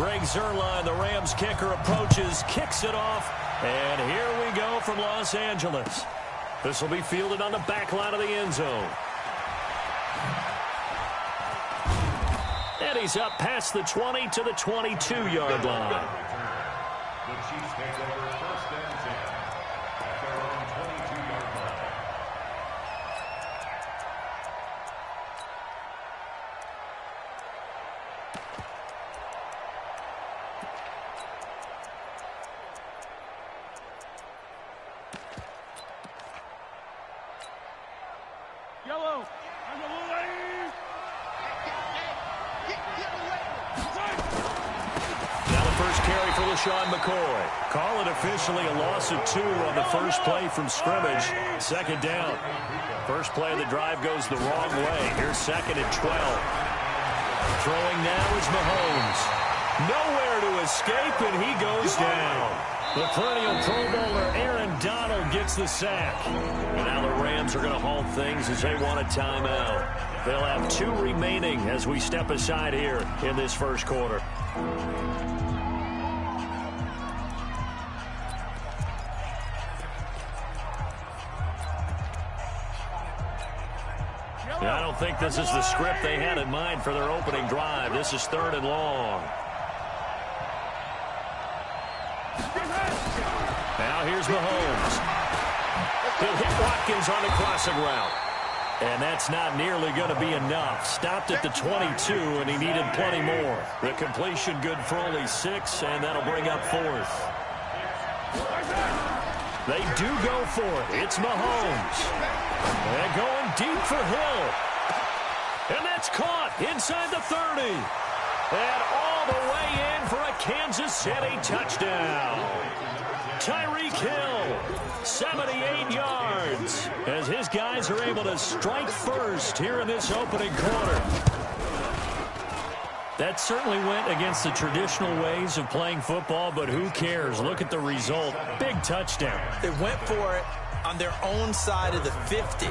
Greg Zuerlein, the Rams kicker, approaches, kicks it off, and here we go from Los Angeles. This will be fielded on the back line of the end zone. And he's up past the 20 to the 22-yard line. The Chiefs take over 1st and 10 at their own 22-yard line. Yellow. Now the first carry for LaShawn McCoy. Call it officially a loss of 2 on the first play from scrimmage. 2nd down. First play of the drive goes the wrong way. Here's 2nd and 12. Throwing now is Mahomes. Nowhere to escape, and he goes down. The perennial Pro Bowler Aaron Donald gets the sack. And now the Rams are going to halt things as they want a timeout. They'll have 2 remaining as we step aside here in this first quarter. I don't think this is the script they had in mind for their opening drive. This is 3rd and long. Now here's Mahomes. He'll hit Watkins on the crossing route. And that's not nearly going to be enough. Stopped at the 22, and he needed plenty more. The completion good for only 6, and that'll bring up 4th. They do go for it. It's Mahomes. They're going deep for Hill. And that's caught inside the 30. And all the way in for a Kansas City touchdown. Tyreek Hill, 78 yards, as his guys are able to strike first here in this opening quarter. That certainly went against the traditional ways of playing football, but who cares? Look at the result. Big touchdown. They went for it on their own side of the 50.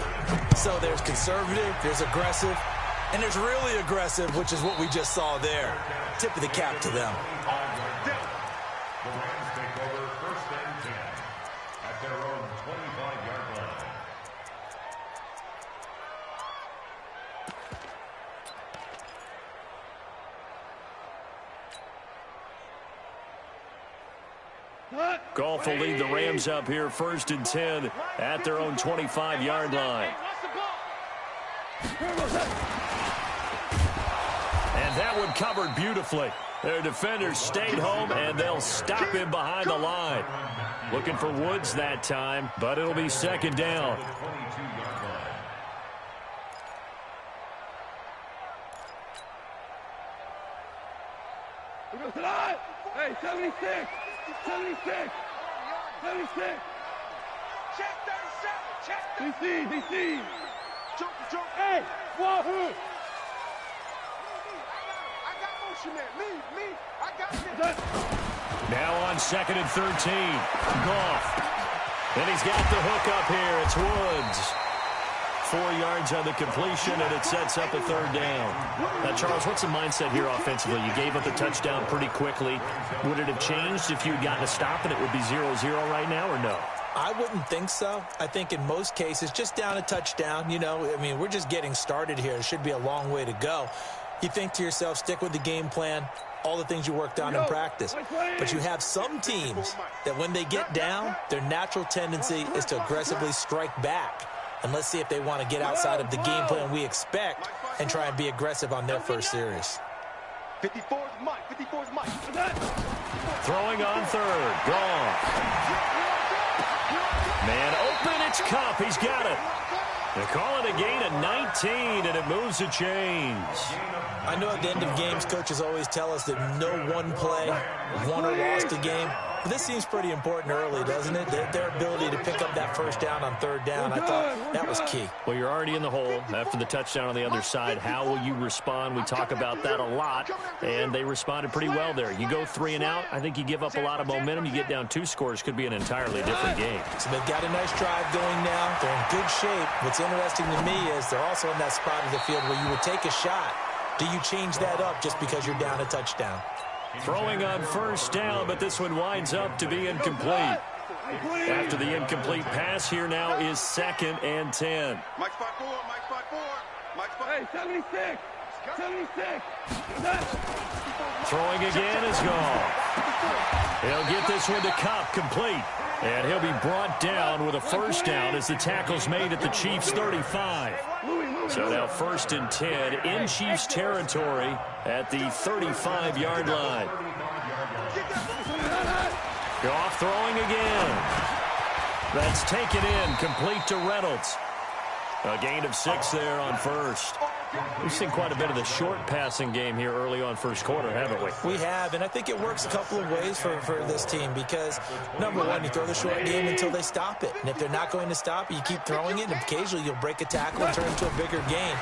So there's conservative, there's aggressive, and there's really aggressive, which is what we just saw there. Tip of the cap to them. The Rams take over 1st and 10 at their own 25-yard line. Goff will lead the Rams up here 1st and 10 at their own 25-yard line. And that one covered beautifully. Their defenders stayed home, and they'll stop him behind the line. Looking for Woods that time, but it'll be 2nd down. Hey, 76! 76! 76! Check 37! Check 37! DC! Jump! Hey! Wahoo! I got motion there. Me! I got it. Now on 2nd and 13. Goff. And he's got the hook up here. It's Woods. 4 yards on the completion, and it sets up a 3rd down. Now, Charles, what's the mindset here offensively? You gave up the touchdown pretty quickly. Would it have changed if you had gotten a stop and it would be 0-0 right now, or no? I wouldn't think so. I think in most cases, just down a touchdown, you know, I mean, we're just getting started here. It should be a long way to go. You think to yourself, stick with the game plan, all the things you worked on in practice. But you have some teams that when they get down, their natural tendency is to aggressively strike back. And let's see if they want to get outside of the game plan we expect and try and be aggressive on their first series. 54's Mike. Throwing on 3rd. Gone. Man open, it's Cup. He's got it. They call it a gain of 19, and it moves the chains. I know at the end of games, coaches always tell us that no one play won or lost a game. But this seems pretty important early, doesn't it? Their ability to pick up that 1st down on 3rd down, I thought that was key. Well, you're already in the hole after the touchdown on the other side. How will you respond? We talk about that a lot, and they responded pretty well there. You go 3 and out, I think you give up a lot of momentum. You get down 2 scores, could be an entirely different game. So they've got a nice drive going now. They're in good shape. What's interesting to me is they're also in that spot of the field where you would take a shot. Do you change that up just because you're down a touchdown? Throwing on first down, but this one winds up to be incomplete. After the incomplete pass, here now is 2nd and 10. Mike spot 4, Mike spot 4. Mike spot. Hey, 76. 76. Throwing again is gone. He'll get this one to Cup, complete. And he'll be brought down with a first down as the tackle's made at the Chiefs' 35. So now 1st and 10 in Chiefs territory at the 35-yard line. Goff throwing again. That's taken in, complete to Reynolds. A gain of 6 there on first. We've seen quite a bit of the short passing game here early on first quarter, haven't we? We have, and I think it works a couple of ways for this team because, number one, you throw the short game until they stop it. And if they're not going to stop it, you keep throwing it, and occasionally you'll break a tackle and turn it into a bigger gain.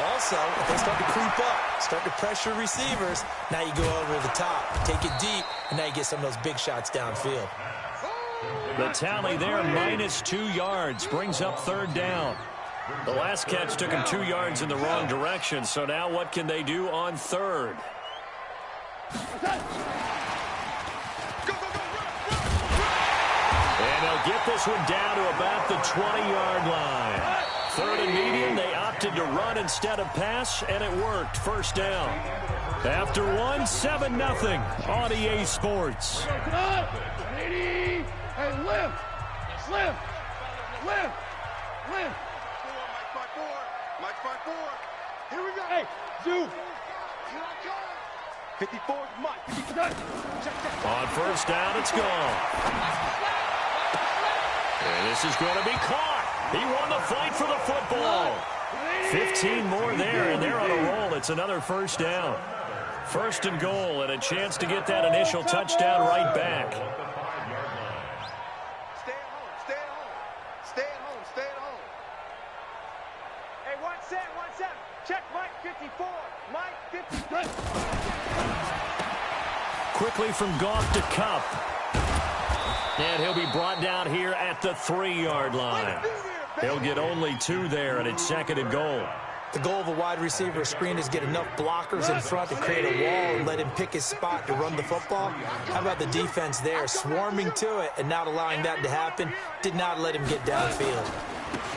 Also, if they start to creep up, start to pressure receivers, now you go over the top, take it deep, and now you get some of those big shots downfield. The tally there, -2 yards, brings up 3rd down. The last catch took him 2 yards in the wrong direction, so now what can they do on 3rd? And they'll get this one down to about the 20-yard line. 3rd and medium, they opted to run instead of pass, and it worked. First down. After one, 7-0 on EA Sports. Hey, lift. Lift. Lift. Lift. Mike spot 4. Here we go. Hey, zoom. 54 Mike. 54. On first down, it's gone. And this is going to be caught. He won the fight for the football. 15 more there, and they're on a roll. It's another first down. 1st and goal, and a chance to get that initial touchdown right back. Stay at home. Stay at home. Stay at home. Stay at home. Hey, 1-7. Check Mike 54. Mike 54. Quickly from Goff to Cup. And he'll be brought down here at the 3-yard line. He'll get only 2 there, and it's 2nd and goal. The goal of a wide receiver screen is get enough blockers in front to create a wall and let him pick his spot to run the football. How about the defense there, swarming to it and not allowing that to happen? Did not let him get downfield.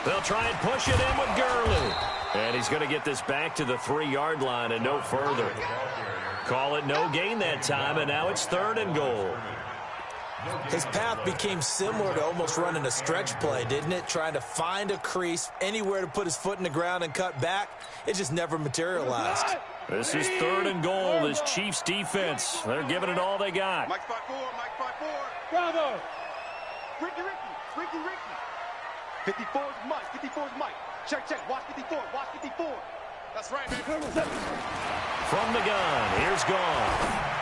They'll try and push it in with Gurley. And he's going to get this back to the 3-yard line and no further. Call it no gain that time, and now it's 3rd and goal. His path became similar to almost running a stretch play, didn't it? Trying to find a crease, anywhere to put his foot in the ground and cut back. It just never materialized. This is 3rd and goal. This Chiefs defense, they're giving it all they got. Mike spot 4. Mike spot 4. Bravo. Ricky. 54's Mike. 54's Mike. Check. Watch 54. Watch 54. That's right, man. From the gun, here's Goff.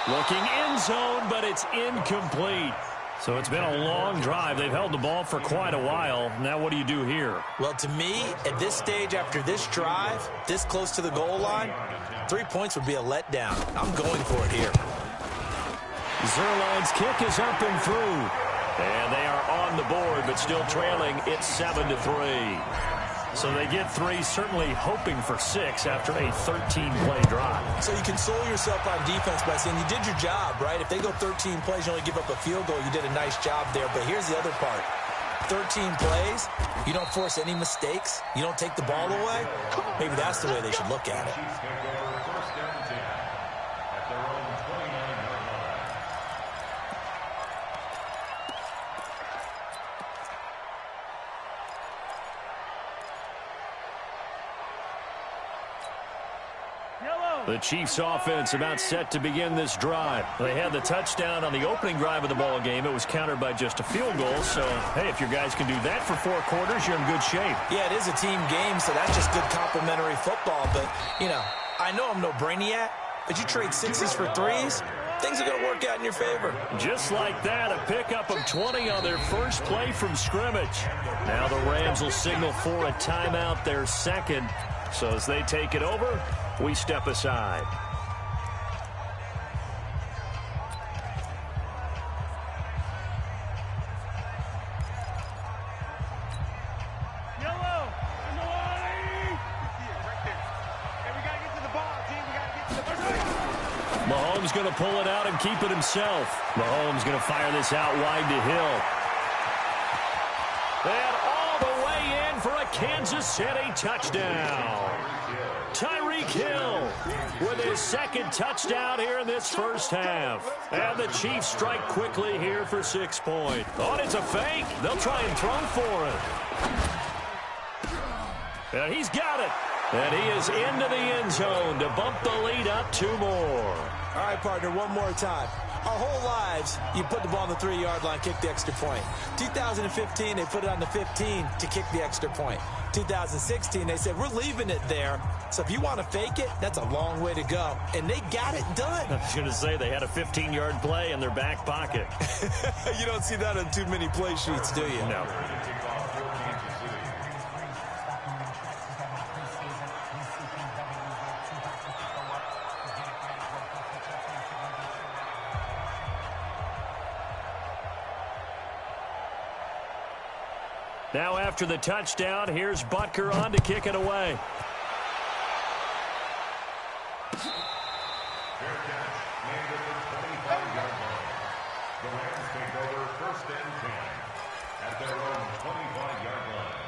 Looking end zone, but it's incomplete. So it's been a long drive. They've held the ball for quite a while. Now what do you do here? Well, to me, at this stage, after this drive, this close to the goal line, 3 points would be a letdown. I'm going for it here. Zerline's kick is up and through. And they are on the board, but still trailing. It's 7-3. So they get 3, certainly hoping for 6 after a 13-play drive. So you console yourself on defense by saying you did your job, right? If they go 13 plays, you only give up a field goal, you did a nice job there. But here's the other part. 13 plays, you don't force any mistakes, you don't take the ball away. Maybe that's the way they should look at it. The Chiefs offense about set to begin this drive. They had the touchdown on the opening drive of the ball game. It was countered by just a field goal. So, hey, if your guys can do that for 4 quarters, you're in good shape. Yeah, it is a team game, so that's just good complimentary football. But, you know, I know I'm no brainiac, but you trade 6s for 3s, things are going to work out in your favor. Just like that, a pickup of 20 on their first play from scrimmage. Now the Rams will signal for a timeout, their 2nd. So as they take it over, we step aside. Yellow. In the line. Right there. Hey, we got to get to the ball, team. We got to get to the ball. Mahomes going to pull it out and keep it himself. Mahomes going to fire this out wide to Hill. And all the way in for a Kansas City touchdown. Tyreek Hill with his second touchdown here in this first half. And the Chiefs strike quickly here for 6 points. Oh, it's a fake. They'll try and throw for it. And he's got it. And he is into the end zone to bump the lead up 2 more. All right, partner, one more time. Our whole lives, you put the ball on the 3-yard line, kick the extra point. 2015, they put it on the 15 to kick the extra point. 2016, they said, we're leaving it there. So if you want to fake it, that's a long way to go. And they got it done. I was going to say they had a 15-yard play in their back pocket. You don't see that on too many play sheets, do you? No. Now after the touchdown, here's Butker on to kick it away. Fair catch, made at the 25-yard line. The Rams take over 1st and 10 at their own 25-yard line.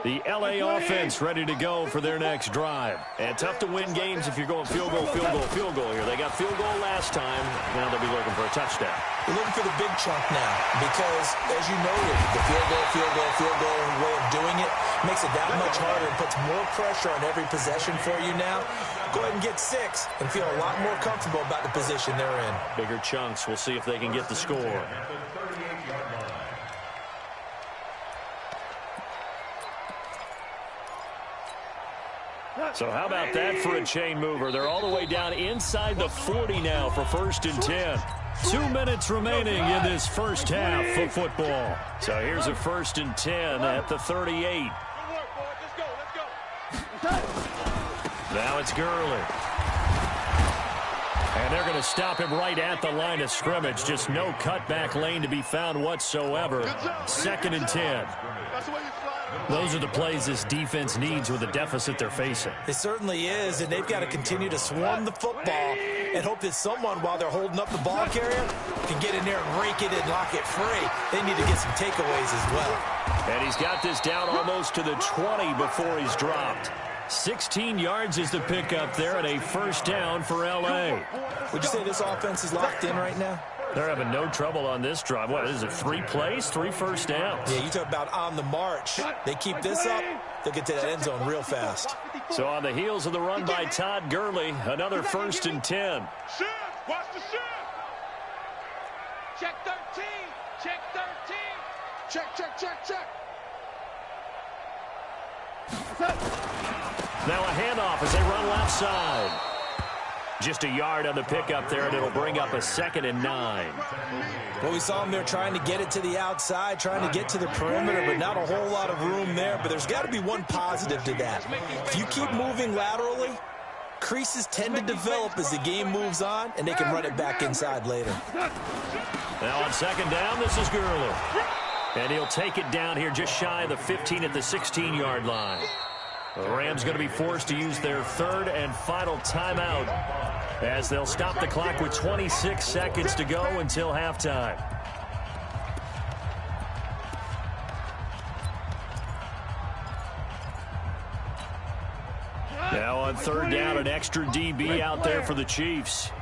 The LA offense ready to go for their next drive. And tough to win games if you're going field goal, field goal, field goal here. They got field goal last time. Now they'll be looking for a touchdown. We're looking for the big chunk now because, as you noted, the field goal way of doing it makes it that much harder and puts more pressure on every possession for you now. Go ahead and get 6 and feel a lot more comfortable about the position they're in. Bigger chunks. We'll see if they can get the score. At the 38-yard line. So how about that for a chain mover? They're all the way down inside the 40 now for 1st and 10. 2 minutes remaining in this first half of football. So here's a 1st and 10 at the 38. Now it's Gurley. And they're going to stop him right at the line of scrimmage. Just no cutback lane to be found whatsoever. 2nd and 10. Those are the plays this defense needs with the deficit they're facing. It certainly is, and they've got to continue to swarm the football and hope that someone, while they're holding up the ball carrier, can get in there and rake it and lock it free. They need to get some takeaways as well. And he's got this down almost to the 20 before he's dropped. 16 yards is the pickup there and a 1st down for L.A. Would you say this offense is locked in right now? They're having no trouble on this drive. What is it, 3 plays, 3 first downs? Yeah, you talk about on the march. They keep this up, they'll get to that end zone real fast. So on the heels of the run by Todd Gurley, another 1st and 10. Watch the shift. Check 13. Check 13. Check. Now a handoff as they run left side. Just a yard on the pickup there, and it'll bring up a 2nd and 9. Well, we saw them there trying to get it to the outside, trying to get to the perimeter, but not a whole lot of room there. But there's got to be one positive to that. If you keep moving laterally, creases tend to develop as the game moves on, and they can run it back inside later. Now on 2nd down, this is Gurley. And he'll take it down here just shy of the 15 at the 16-yard line. The Rams going to be forced to use their 3rd and final timeout as they'll stop the clock with 26 seconds to go until halftime. Now on 3rd down, an extra DB out there for the Chiefs.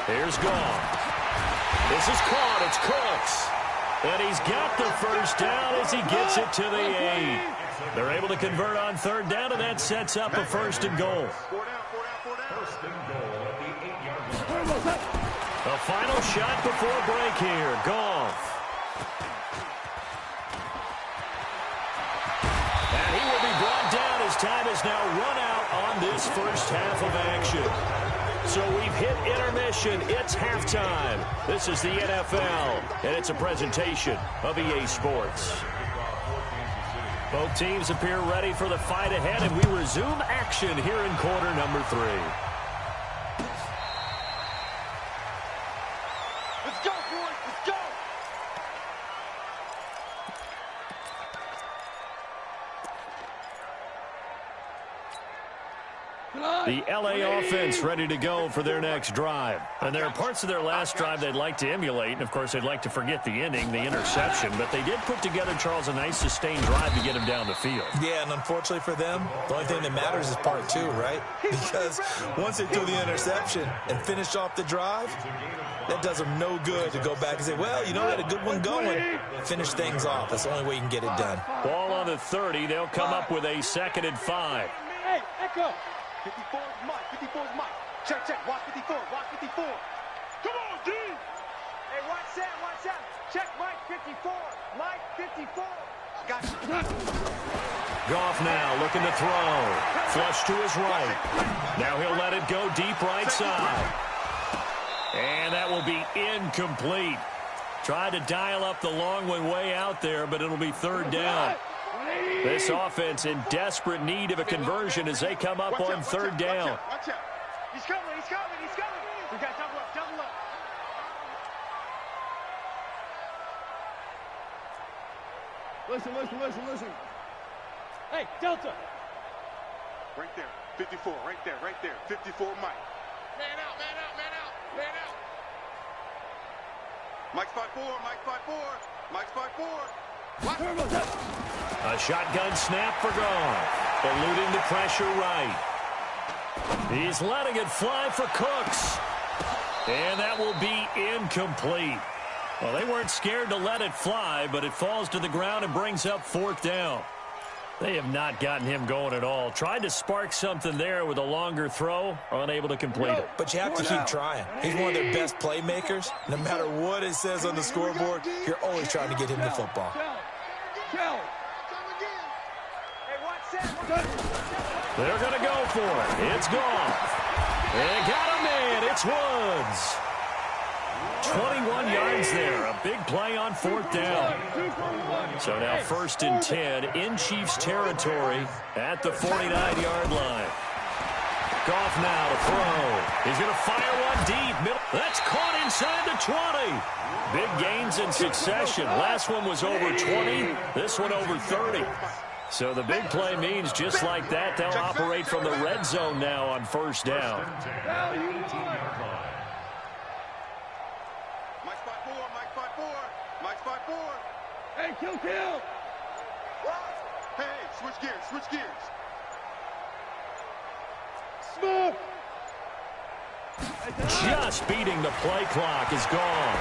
Here's Goff. This is caught. It's Cooks. And he's got the 1st down as he gets it to the 8. They're able to convert on 3rd down, and that sets up a 1st and goal. 1st and goal at the 8-yard line. A final shot before break here. Goff. And he will be brought down as time is now run out on this first half of action. So we've hit intermission. It's halftime. This is the NFL, and it's a presentation of EA Sports. Both teams appear ready for the fight ahead, and we resume action here in quarter number 3. Let's go, boys. Let's go. The LA offense ready to go for their next drive. And there are parts of their last drive they'd like to emulate. And, of course, they'd like to forget the ending, the interception. But they did put together, Charles, a nice sustained drive to get him down the field. Yeah, and unfortunately for them, the only thing that matters is part two, right? Because once they threw the interception and finished off the drive, that does them no good to go back and say, well, you know, we had a good one going. Finish things off. That's the only way you can get it done. Ball on the 30. They'll come up with a 2nd and 5. Hey, echo. 54 is Mike. 54 is Mike. Check, check. Watch 54. Watch 54. Come on, D. Hey, watch Sam. Watch Sam. Check Mike 54. Mike 54. Got you. Goff now looking to throw. Flush to his right. Now he'll let it go deep right side. And that will be incomplete. Tried to dial up the long one way out there, but it'll be 3rd down. This offense in desperate need of a conversion as they come up on 3rd down. Watch out. He's coming. He's coming. He's coming. We got double up. Double up. Listen. Hey, Delta. Right there. 54. Right there. 54 Mike. Man out. Mike's 5-4. Mike's 5-4. A shotgun snap for Goff. Eluding the pressure right. He's letting it fly for Cooks. And that will be incomplete. Well, they weren't scared to let it fly, but it falls to the ground and brings up 4th down. They have not gotten him going at all. Tried to spark something there with a longer throw, unable to complete it. But you have to keep trying. He's one of their best playmakers. No matter what it says on the scoreboard, you're always trying to get him the football. They're going to go for it. It's Goff. They got a man. It's Woods. 21 yards there. A big play on 4th down. So now 1st and 10 in Chiefs territory at the 49-yard line. Goff now to throw. He's going to fire one deep. Middle. That's caught inside the 20. Big gains in succession. Last one was over 20. This one over 30. So the big play means just like that, they'll operate from the red zone now on 1st down. Mike's 5-4. Hey, kill. Hey, switch gears. Smoke. Just beating the play clock is gone.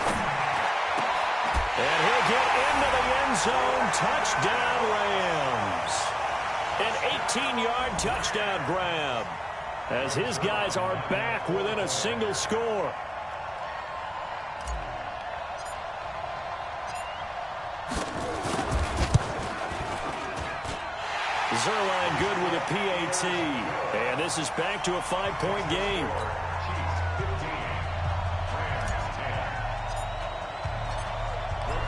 And he'll get into the end zone. Touchdown, Rams. An 18-yard touchdown grab as his guys are back within a single score. Zerline good with a PAT. And this is back to a 5-point game.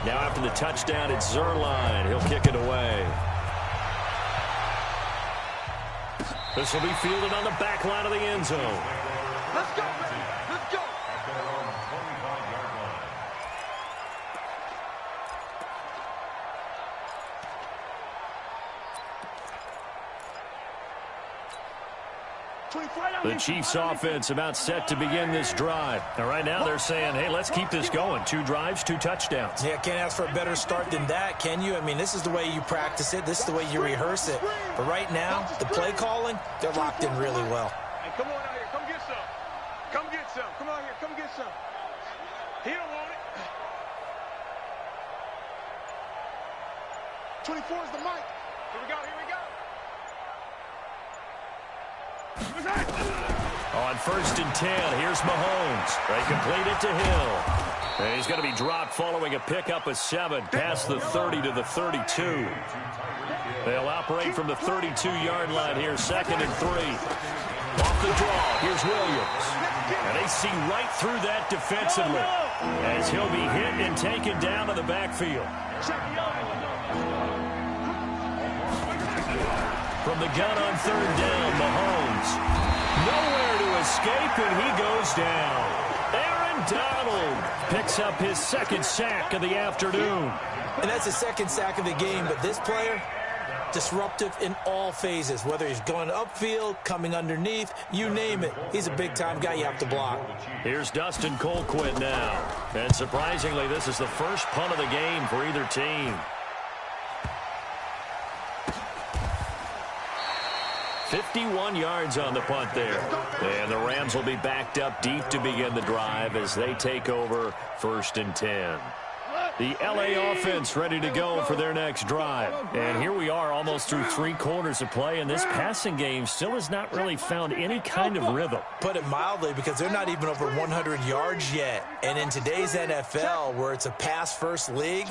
Now after the touchdown, it's Zerline. He'll kick it away. This will be fielded on the back line of the end zone. Let's go, man. Let's go. The Chiefs offense about set to begin this drive. And right now they're saying, hey, let's keep this going. 2 drives, 2 touchdowns. Yeah, can't ask for a better start than that, can you? I mean, this is the way you practice it. This is the way you rehearse it. But right now, the play calling, they're locked in really well. Hey, come on out here. Come get some. Come get some. Come out here. Come get some. He don't want it. 24 is the mic. Here we go. On 1st and 10, here's Mahomes. They complete it to Hill. And he's going to be dropped following a pickup of 7 past the 30 to the 32. They'll operate from the 32-yard line here, 2nd and 3. Off the draw, here's Williams. And they see right through that defensively as he'll be hit and taken down to the backfield. From the gun on 3rd down, Mahomes. Nowhere to escape, and he goes down. Aaron Donald picks up his 2nd sack of the afternoon. And that's the 2nd sack of the game, but this player, Disruptive in all phases, whether he's going upfield, coming underneath, you name it. He's a big-time guy you have to block. Here's Dustin Colquitt now. And surprisingly, this is the first punt of the game for either team. 51 yards on the punt there. And the Rams will be backed up deep to begin the drive as they take over 1st and 10. The LA offense ready to go for their next drive. And here we are almost through 3 quarters of play, and this passing game still has not really found any kind of rhythm. Put it mildly, because they're not even over 100 yards yet. And in today's NFL, where it's a pass-first league,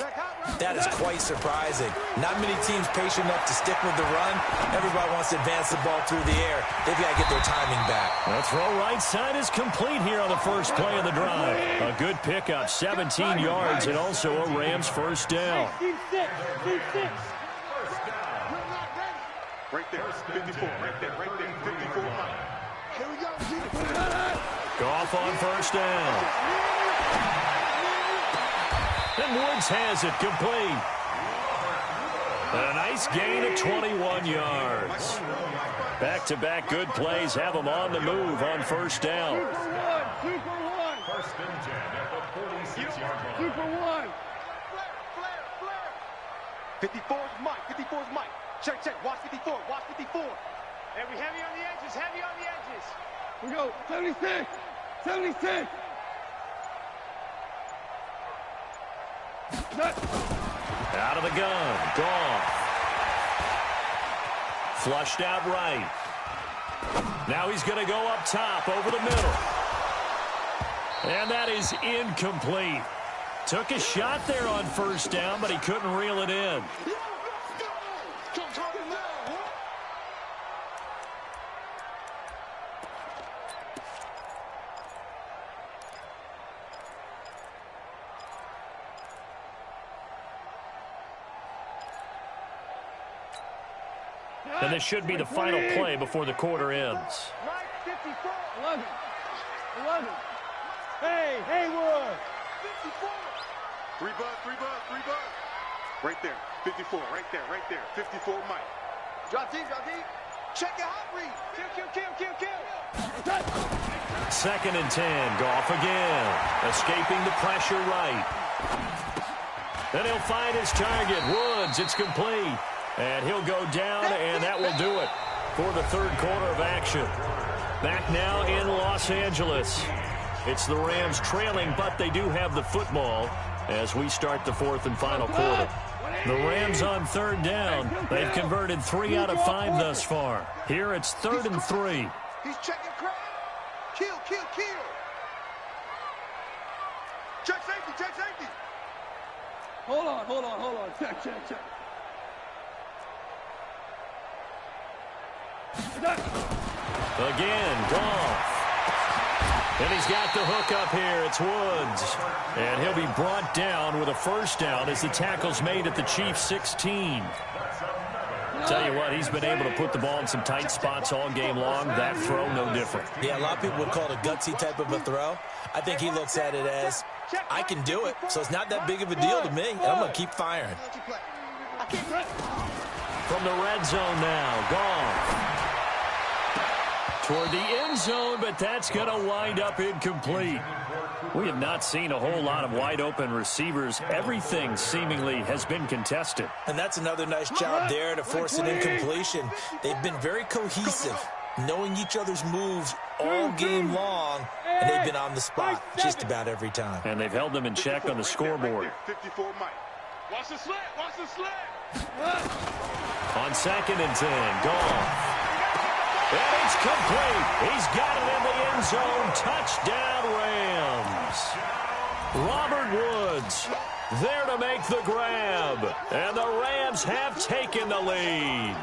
that is quite surprising. Not many teams patient enough to stick with the run. Everybody wants to advance the ball through the air. They've got to get their timing back. The throw right side is complete here on the first play of the drive. A good pickup, 17 yards, and also a Rams first down. Right there, 54, right there, 54. Here we go. Goff on first down. And Woods has it complete. A nice gain of 21 yards. Back-to-back good plays have them on the move on first down. Super one. First and 10 at the 46-yard line. Super one. 54's Mike. 54's Mike. Check. Watch 54. Watch 54. And we heavy on the edges. Heavy on the edges. We go. 76. 76. Out of the gun. Goff. Flushed out right. Now he's going to go up top over the middle. And that is incomplete. Took a shot there on first down, but he couldn't reel it in. And this should be the final play before the quarter ends. 11. Hey, Haywood. 54. 3 bucks. Right there, 54, right there. 54, Mike. Drop deep. Check your hot read. Kill. 2nd and 10, Goff again. Escaping the pressure right. Then he'll find his target, Woods. It's complete. And he'll go down, and that will do it for the 3rd quarter of action. Back now in Los Angeles. It's the Rams trailing, but they do have the football as we start the 4th and final quarter. The Rams on 3rd down. They've converted 3 out of 5 thus far. Here it's 3rd and 3. He's checking crowd. Kill. Check safety. Hold on. Check. Again, Goff. And he's got the hook up here. It's Woods. And he'll be brought down with a first down as the tackle's made at the Chiefs' 16. Tell you what, he's been able to put the ball in some tight spots all game long. That throw, no different. Yeah, a lot of people would call it a gutsy type of a throw. I think he looks at it as, I can do it, so it's not that big of a deal to me, and I'm going to keep firing. From the red zone now, Goff. Toward the end zone, but that's going to wind up incomplete. We have not seen a whole lot of wide-open receivers. Everything seemingly has been contested. And that's another nice job there to force an incompletion. They've been very cohesive, knowing each other's moves all game long, and they've been on the spot just about every time. And they've held them in check on the scoreboard. 54, Mike. Watch the slant. On 2nd and 10, Goff. And it's complete. He's got it in the end zone. Touchdown, Rams. Robert Woods there to make the grab. And the Rams have taken the lead.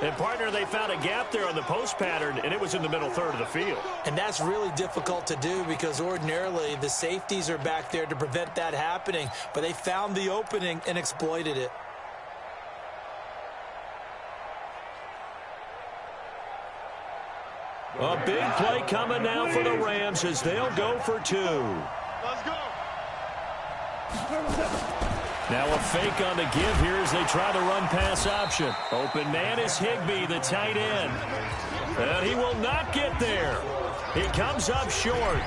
And, partner, they found a gap there on the post pattern, and it was in the middle third of the field. And that's really difficult to do because ordinarily the safeties are back there to prevent that happening. But they found the opening and exploited it. A big play coming now for the Rams as they'll go for 2. Let's go. Now a fake on the give here as they try the run pass option. Open man is Higbee, the tight end. And he will not get there. He comes up short.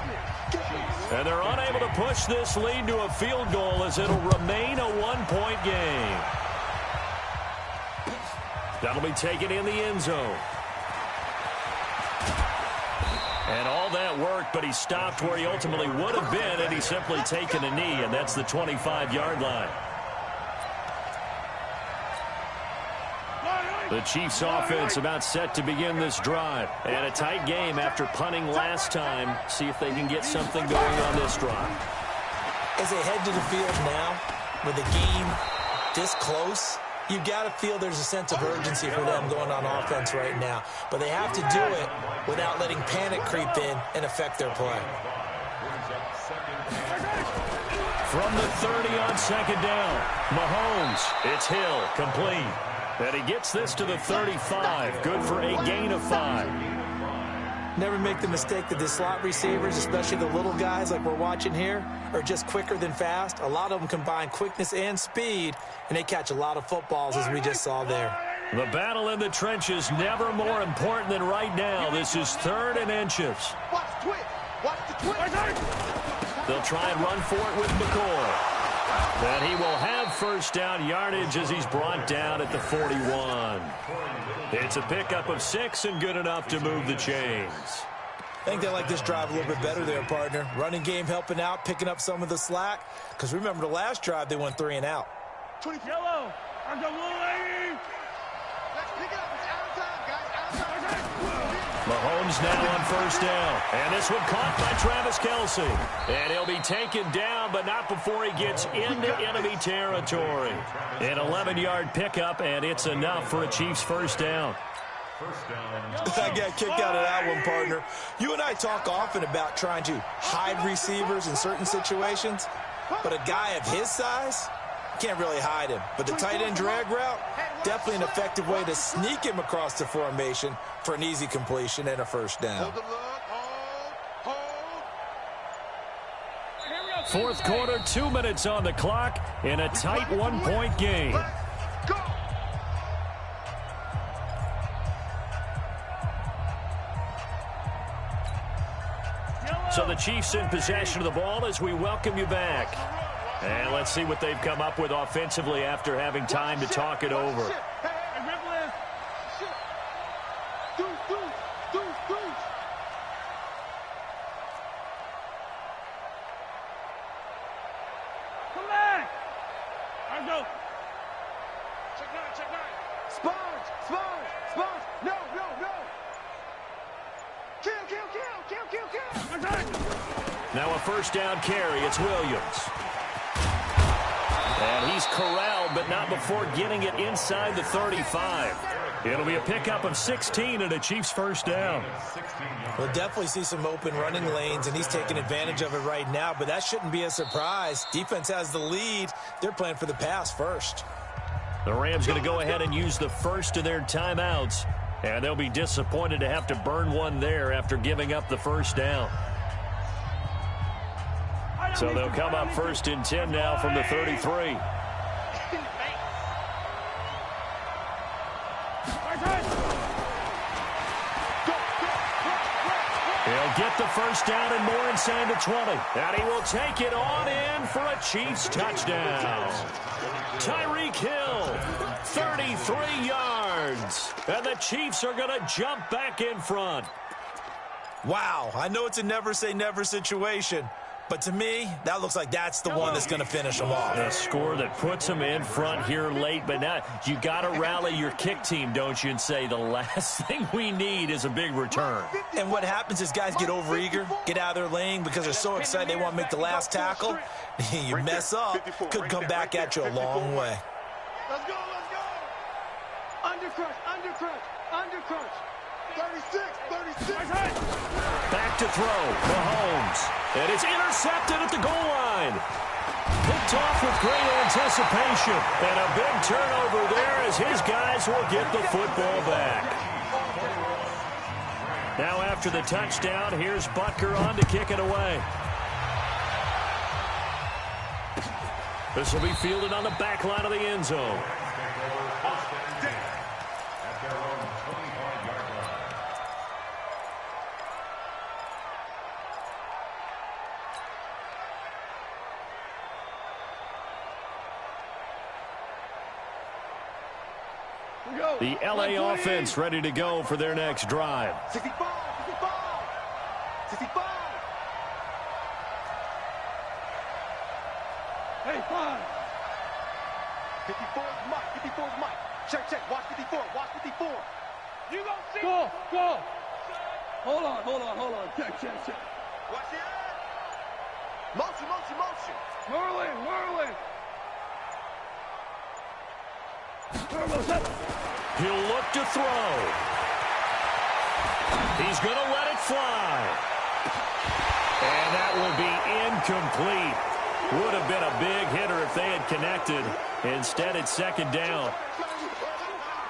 And they're unable to push this lead to a field goal as it'll remain a one-point game. That'll be taken in the end zone. And all that work, but he stopped where he ultimately would have been had he simply taken a knee, and that's the 25-yard line. The Chiefs offense about set to begin this drive. And a tight game after punting last time. See if they can get something going on this drive. As they head to the field now, with the game this close, you've got to feel there's a sense of urgency for them going on offense right now. But they have to do it without letting panic creep in and affect their play. From the 30 on second down, Mahomes, it's Hill, complete. And he gets this to the 35, good for a gain of 5. Never make the mistake that the slot receivers, especially the little guys like we're watching here, are just quicker than fast. A lot of them combine quickness and speed, and they catch a lot of footballs, as we just saw there. The battle in the trenches never more important than right now. This is 3rd and inches. Watch the twitch. Watch the twitch. They'll try and run for it with McCoy. And he will have first down yardage as he's brought down at the 41. It's a pickup of 6 and good enough to move the chains. I think they like this drive a little bit better there, partner. Running game helping out, picking up some of the slack. Because remember the last drive, they went 3 and out. Yellow. I'm the little lady. Let's pick it up. It's out of time, guys. Out of time. Mahomes now on first down. And this one caught by Travis Kelce. And he'll be taken down, but not before he gets into enemy territory. An 11-yard pickup, and it's enough for a Chiefs first down. I got kicked out of that one, partner. You and I talk often about trying to hide receivers in certain situations, but a guy of his size, can't really hide him. But the tight end drag route, definitely an effective way to sneak him across the formation for an easy completion and a first down. Fourth quarter, 2 minutes on the clock in a tight one-point game. So the Chiefs in possession of the ball as we welcome you back. And let's see what they've come up with offensively after having time to talk it over. Come back. I go. Check 9. Sponge. No. Kill. Now a first down carry. It's Williams. And he's corralled, but not before getting it inside the 35. It'll be a pickup of 16 and a Chiefs first down. We'll definitely see some open running lanes, and he's taking advantage of it right now, but that shouldn't be a surprise. Defense has the lead. They're playing for the pass first. The Rams going to go ahead and use the first of their timeouts, and they'll be disappointed to have to burn one there after giving up the first down. So they'll come up 1st and 10 now from the 33. He'll get the first down and more inside the 20. And he will take it on in for a Chiefs touchdown. Tyreek Hill, 33 yards. And the Chiefs are going to jump back in front. Wow, I know it's a never say never situation, but to me, that looks like that's the one that's going to finish them off. A score that puts them in front here late, but now you got to rally your kick team, don't you, and say the last thing we need is a big return. And what happens is guys get overeager, get out of their lane because they're so excited they want to make the last tackle. You mess up, could come back at you a long way. Let's go. Undercrunch. 36. Back to throw, Mahomes. And it's intercepted at the goal line. Picked off with great anticipation. And a big turnover there as his guys will get the football back. Now after the touchdown, here's Butker on to kick it away. This will be fielded on the back line of the end zone. The LA offense ready to go for their next drive. 65, 65, 65. Hey, 5. 54 is Mike, 54 is Mike. Check, watch 54, watch 54. You gonna see? Go. Hold on. Check. Watch it. Motion. Merlin. He'll look to throw. He's going to let it fly. And that will be incomplete. Would have been a big hitter if they had connected. Instead, it's second down.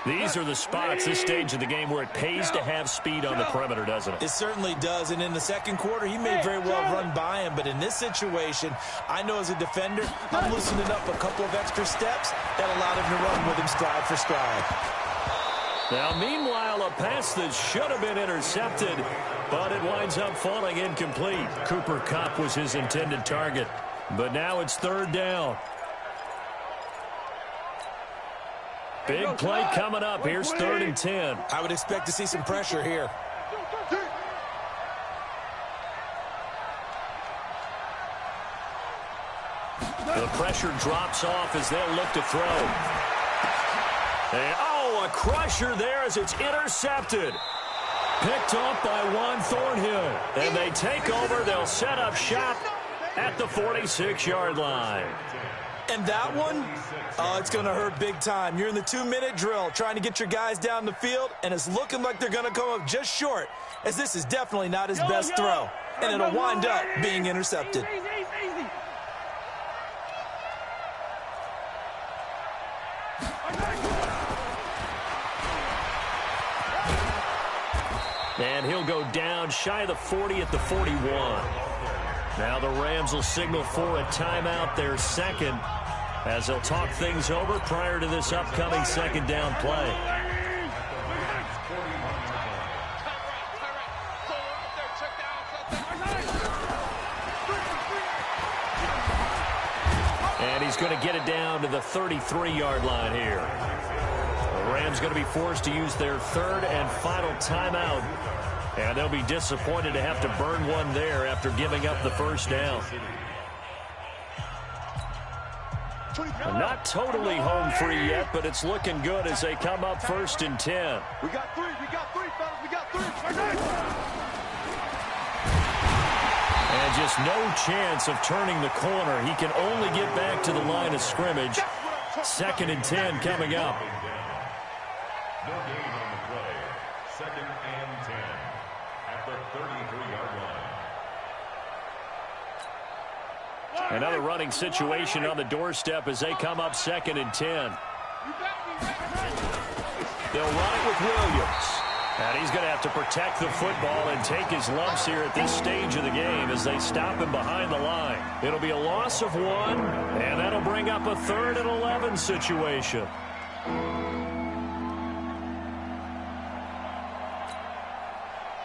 These are the spots, this stage of the game, where it pays to have speed on the perimeter, doesn't it? It certainly does, and in the second quarter, he may very well run by him, but in this situation, I know as a defender, I'm loosening up a couple of extra steps that allowed him to run with him stride for stride. Now, meanwhile, a pass that should have been intercepted, but it winds up falling incomplete. Cooper Kupp was his intended target, but now it's third down. Big play coming up. Here's 3rd and 10. I would expect to see some pressure here. The pressure drops off as they'll look to throw. And, a crusher there as it's intercepted. Picked off by Juan Thornhill. And they take over. They'll set up shop at the 46-yard line. And that one, it's going to hurt big time. You're in the 2-minute drill trying to get your guys down the field, and it's looking like they're going to come up just short, as this is definitely not his best throw. And it'll wind up being intercepted. And he'll go down shy of the 40 at the 41. Now the Rams will signal for a timeout, their second, as they'll talk things over prior to this upcoming second down play. And he's going to get it down to the 33-yard line here. The Rams going to be forced to use their third and final timeout. And they'll be disappointed to have to burn one there after giving up the first down. Not totally home free yet, but it's looking good as they come up 1st and 10. We got three, fellas, we got three. And just no chance of turning the corner. He can only get back to the line of scrimmage. 2nd and 10 coming up. No gain on the play. 2nd and 10 at the 33-yard line. Another running situation on the doorstep as they come up 2nd and 10. They'll run it with Williams. And he's going to have to protect the football and take his lumps here at this stage of the game as they stop him behind the line. It'll be a loss of 1, and that'll bring up a 3rd and 11 situation.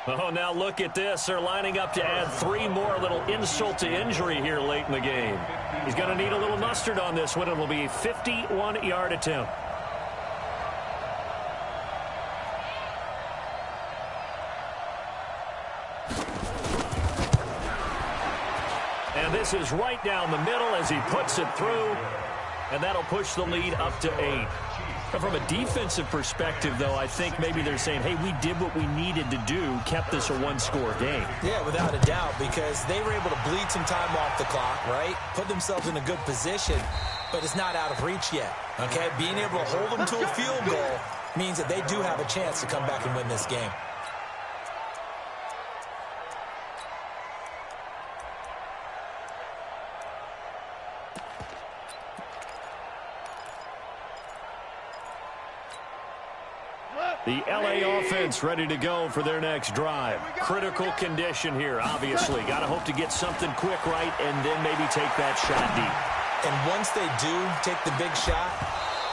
Oh, now look at this. They're lining up to add 3 more. A little insult to injury here late in the game. He's going to need a little mustard on this one. It will be a 51-yard attempt. And this is right down the middle as he puts it through. And that'll push the lead up to 8. From a defensive perspective, though, I think maybe they're saying, hey, we did what we needed to do, kept this a 1-score game. Yeah, without a doubt, because they were able to bleed some time off the clock, right? Put themselves in a good position, but it's not out of reach yet, okay? Being able to hold them to a field goal means that they do have a chance to come back and win this game. The LA offense ready to go for their next drive. Critical condition here, obviously. Got to hope to get something quick right and then maybe take that shot deep. And once they do take the big shot,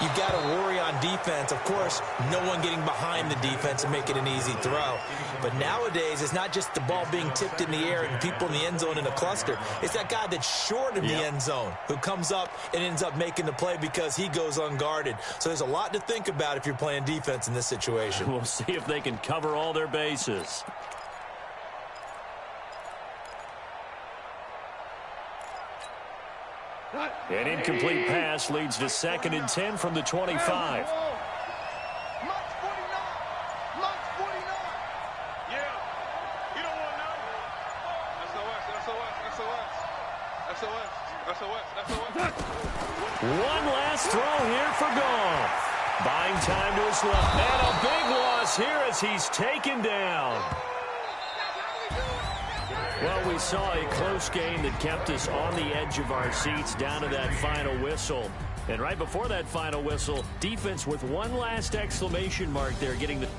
you've got to worry on defense. Of course, no one getting behind the defense and make it an easy throw. But nowadays, it's not just the ball being tipped in the air and people in the end zone in a cluster. It's that guy that's short of the end zone who comes up and ends up making the play because he goes unguarded. So there's a lot to think about if you're playing defense in this situation. We'll see if they can cover all their bases. An incomplete pass leads to 2nd and 10 from the 25. One last throw here for Goff. Buying time to his left. And a big loss here as he's taken down. Well, we saw a close game that kept us on the edge of our seats down to that final whistle. And right before that final whistle, defense with one last exclamation mark there, getting the